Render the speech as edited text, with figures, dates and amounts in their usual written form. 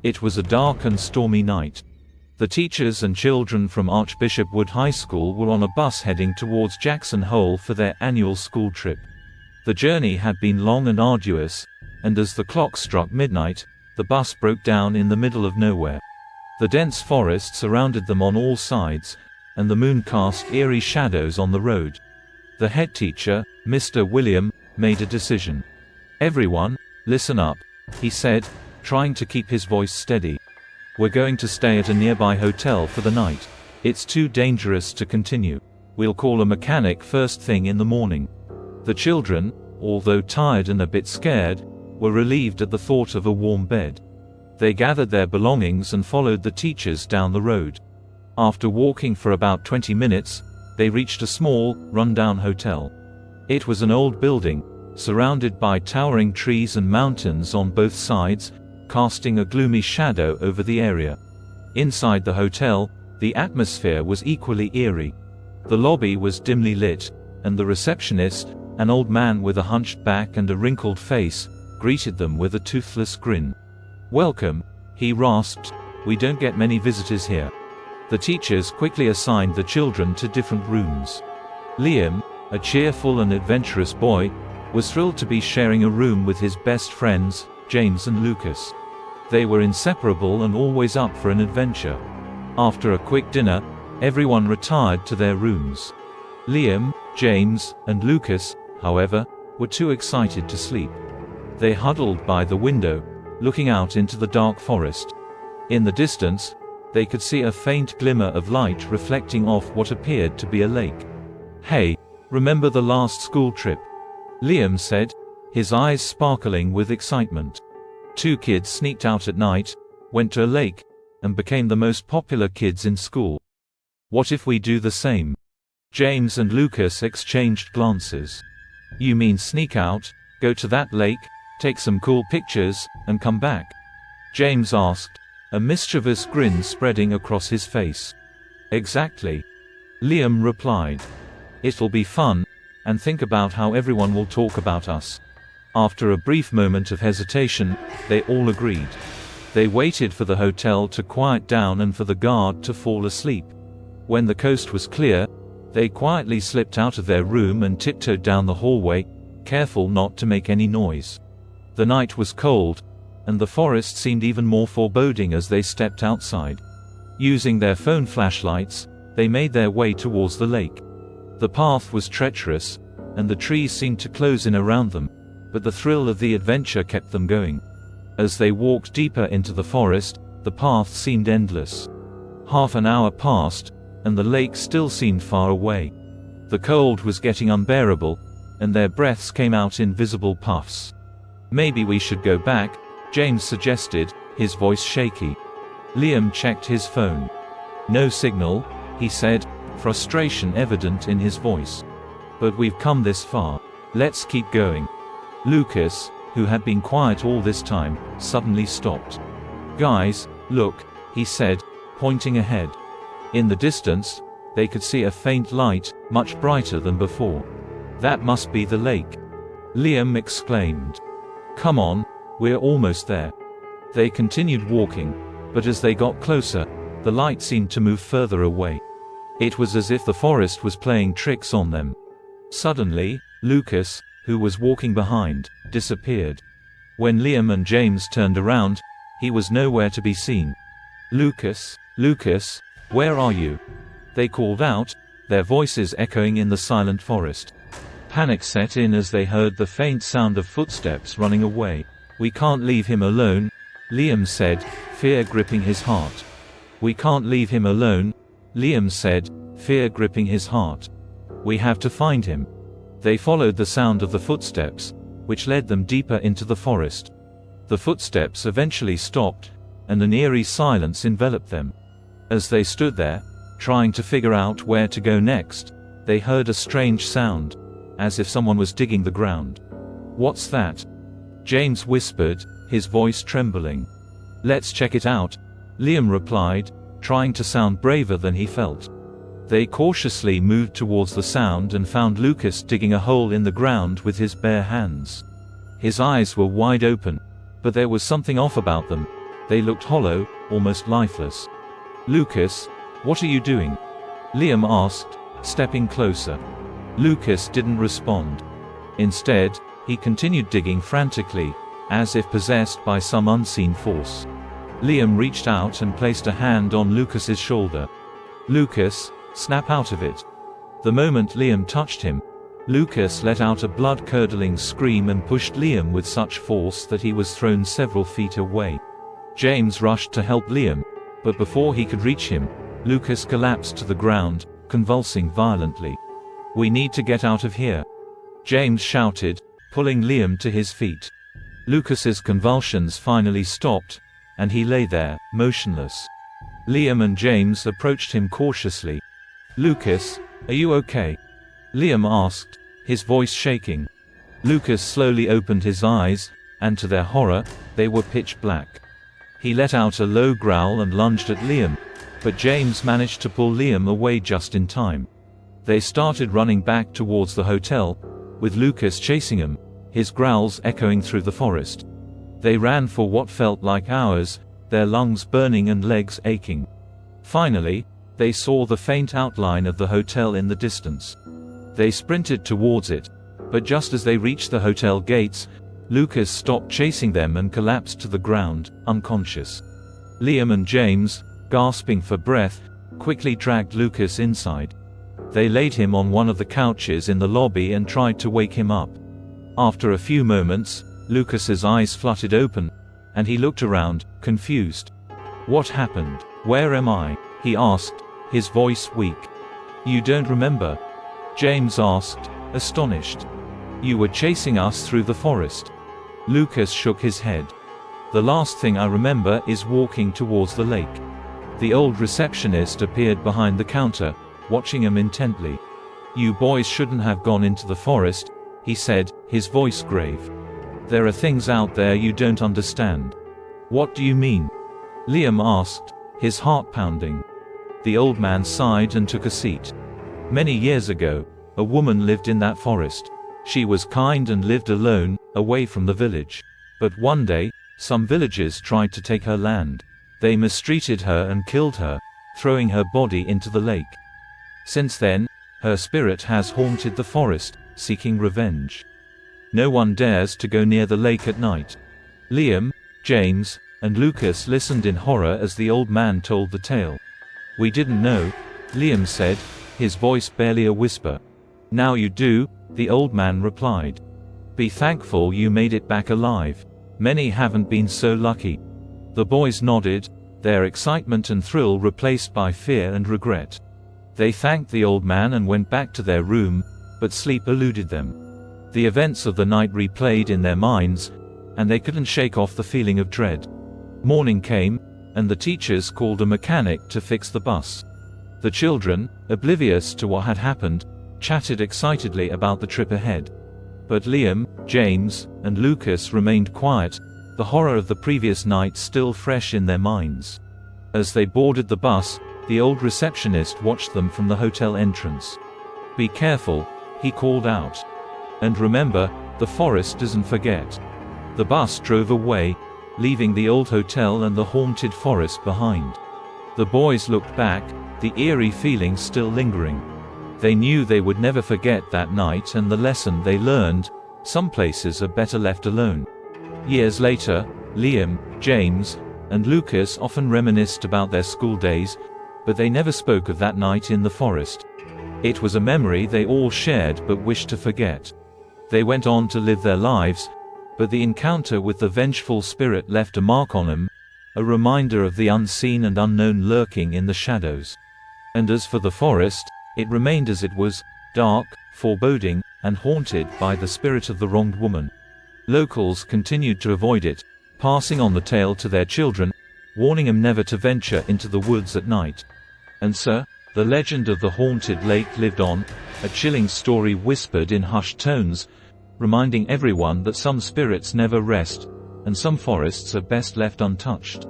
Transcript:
It was a dark and stormy night. The teachers and children from Archbishop Wood High School were on a bus heading towards Jackson Hole for their annual school trip. The journey had been long and arduous, and as the clock struck midnight, the bus broke down in the middle of nowhere. The dense forest surrounded them on all sides, and the moon cast eerie shadows on the road. The head teacher, Mr. William, made a decision. "Everyone, listen up," he said, trying to keep his voice steady. "We're going to stay at a nearby hotel for the night. It's too dangerous to continue. We'll call a mechanic first thing in the morning." The children, although tired and a bit scared, were relieved at the thought of a warm bed. They gathered their belongings and followed the teachers down the road. After walking for about 20 minutes, they reached a small, run-down hotel. It was an old building, surrounded by towering trees and mountains on both sides, casting a gloomy shadow over the area. Inside the hotel, the atmosphere was equally eerie. The lobby was dimly lit, and the receptionist, an old man with a hunched back and a wrinkled face, greeted them with a toothless grin. "Welcome," he rasped. "We don't get many visitors here." The teachers quickly assigned the children to different rooms. Liam, a cheerful and adventurous boy, was thrilled to be sharing a room with his best friends, James and Lucas. They were inseparable and always up for an adventure. After a quick dinner, everyone retired to their rooms. Liam, James, and Lucas, however, were too excited to sleep. They huddled by the window, looking out into the dark forest. In the distance, they could see a faint glimmer of light reflecting off what appeared to be a lake. "Hey, remember the last school trip?" Liam said, his eyes sparkling with excitement. Two kids sneaked out at night, went to a lake, and became the most popular kids in school. "What if we do the same?" James and Lucas exchanged glances. "You mean sneak out, go to that lake, take some cool pictures, and come back?" James asked, a mischievous grin spreading across his face. "Exactly," Liam replied. "It'll be fun, and think about how everyone will talk about us." After a brief moment of hesitation, they all agreed. They waited for the hotel to quiet down and for the guard to fall asleep. When the coast was clear, they quietly slipped out of their room and tiptoed down the hallway, careful not to make any noise. The night was cold, and the forest seemed even more foreboding as they stepped outside. Using their phone flashlights, they made their way towards the lake. The path was treacherous, and the trees seemed to close in around them, but the thrill of the adventure kept them going. As they walked deeper into the forest, the path seemed endless. Half an hour passed, and the lake still seemed far away. The cold was getting unbearable, and their breaths came out in visible puffs. "Maybe we should go back," James suggested, his voice shaky. Liam checked his phone. "No signal," he said, frustration evident in his voice. "But we've come this far. Let's keep going." Lucas, who had been quiet all this time, suddenly stopped. "Guys, look," he said, pointing ahead. In the distance, they could see a faint light, much brighter than before. "That must be the lake," Liam exclaimed. "Come on, we're almost there." They continued walking, but as they got closer, the light seemed to move further away. It was as if the forest was playing tricks on them. Suddenly, Lucas, who was walking behind, disappeared. When Liam and James turned around, he was nowhere to be seen. "Lucas, Lucas, where are you?" they called out, their voices echoing in the silent forest. Panic set in as they heard the faint sound of footsteps running away. "We can't leave him alone," Liam said, fear gripping his heart. "We can't leave him alone," Liam said, fear gripping his heart. "We have to find him." They followed the sound of the footsteps, which led them deeper into the forest. The footsteps eventually stopped, and an eerie silence enveloped them. As they stood there, trying to figure out where to go next, they heard a strange sound, as if someone was digging the ground. "What's that?" James whispered, his voice trembling. "Let's check it out," Liam replied, trying to sound braver than he felt. They cautiously moved towards the sound and found Lucas digging a hole in the ground with his bare hands. His eyes were wide open, but there was something off about them. They looked hollow, almost lifeless. "Lucas, what are you doing?" Liam asked, stepping closer. Lucas didn't respond. Instead, he continued digging frantically, as if possessed by some unseen force. Liam reached out and placed a hand on Lucas's shoulder. "Lucas, snap out of it." The moment Liam touched him, Lucas let out a blood-curdling scream and pushed Liam with such force that he was thrown several feet away. James rushed to help Liam, but before he could reach him, Lucas collapsed to the ground, convulsing violently. "We need to get out of here," James shouted, pulling Liam to his feet. Lucas's convulsions finally stopped, and he lay there, motionless. Liam and James approached him cautiously. "Lucas, are you okay?" Liam asked, his voice shaking. Lucas slowly opened his eyes, and to their horror, they were pitch black. He let out a low growl and lunged at Liam, but James managed to pull Liam away just in time. They started running back towards the hotel, with Lucas chasing them, his growls echoing through the forest. They ran for what felt like hours, their lungs burning and legs aching. Finally, they saw the faint outline of the hotel in the distance. They sprinted towards it, but just as they reached the hotel gates, Lucas stopped chasing them and collapsed to the ground, unconscious. Liam and James, gasping for breath, quickly dragged Lucas inside. They laid him on one of the couches in the lobby and tried to wake him up. After a few moments, Lucas's eyes fluttered open, and he looked around, confused. "What happened? Where am I?" he asked, his voice weak. "You don't remember?" James asked, astonished. "You were chasing us through the forest." Lucas shook his head. "The last thing I remember is walking towards the lake." The old receptionist appeared behind the counter, watching him intently. "You boys shouldn't have gone into the forest," he said, his voice grave. "There are things out there you don't understand." "What do you mean?" Liam asked, his heart pounding. The old man sighed and took a seat. "Many years ago, a woman lived in that forest. She was kind and lived alone, away from the village. But one day, some villagers tried to take her land. They mistreated her and killed her, throwing her body into the lake. Since then, her spirit has haunted the forest, seeking revenge. No one dares to go near the lake at night." Liam, James, and Lucas listened in horror as the old man told the tale. "We didn't know," Liam said, his voice barely a whisper. "Now you do," the old man replied. "Be thankful you made it back alive. Many haven't been so lucky." The boys nodded, their excitement and thrill replaced by fear and regret. They thanked the old man and went back to their room, but sleep eluded them. The events of the night replayed in their minds, and they couldn't shake off the feeling of dread. Morning came, and the teachers called a mechanic to fix the bus. The children, oblivious to what had happened, chatted excitedly about the trip ahead. But Liam, James, and Lucas remained quiet, the horror of the previous night still fresh in their minds. As they boarded the bus, the old receptionist watched them from the hotel entrance. "Be careful," he called out. "And remember, the forest doesn't forget." The bus drove away, leaving the old hotel and the haunted forest behind. The boys looked back, the eerie feeling still lingering. They knew they would never forget that night and the lesson they learned: some places are better left alone. Years later, Liam, James, and Lucas often reminisced about their school days, but they never spoke of that night in the forest. It was a memory they all shared but wished to forget. They went on to live their lives, but the encounter with the vengeful spirit left a mark on them, a reminder of the unseen and unknown lurking in the shadows. And as for the forest, it remained as it was, dark, foreboding, and haunted by the spirit of the wronged woman. Locals continued to avoid it, passing on the tale to their children, warning them never to venture into the woods at night. And so, the legend of the haunted lake lived on, a chilling story whispered in hushed tones, reminding everyone that some spirits never rest, and some forests are best left untouched.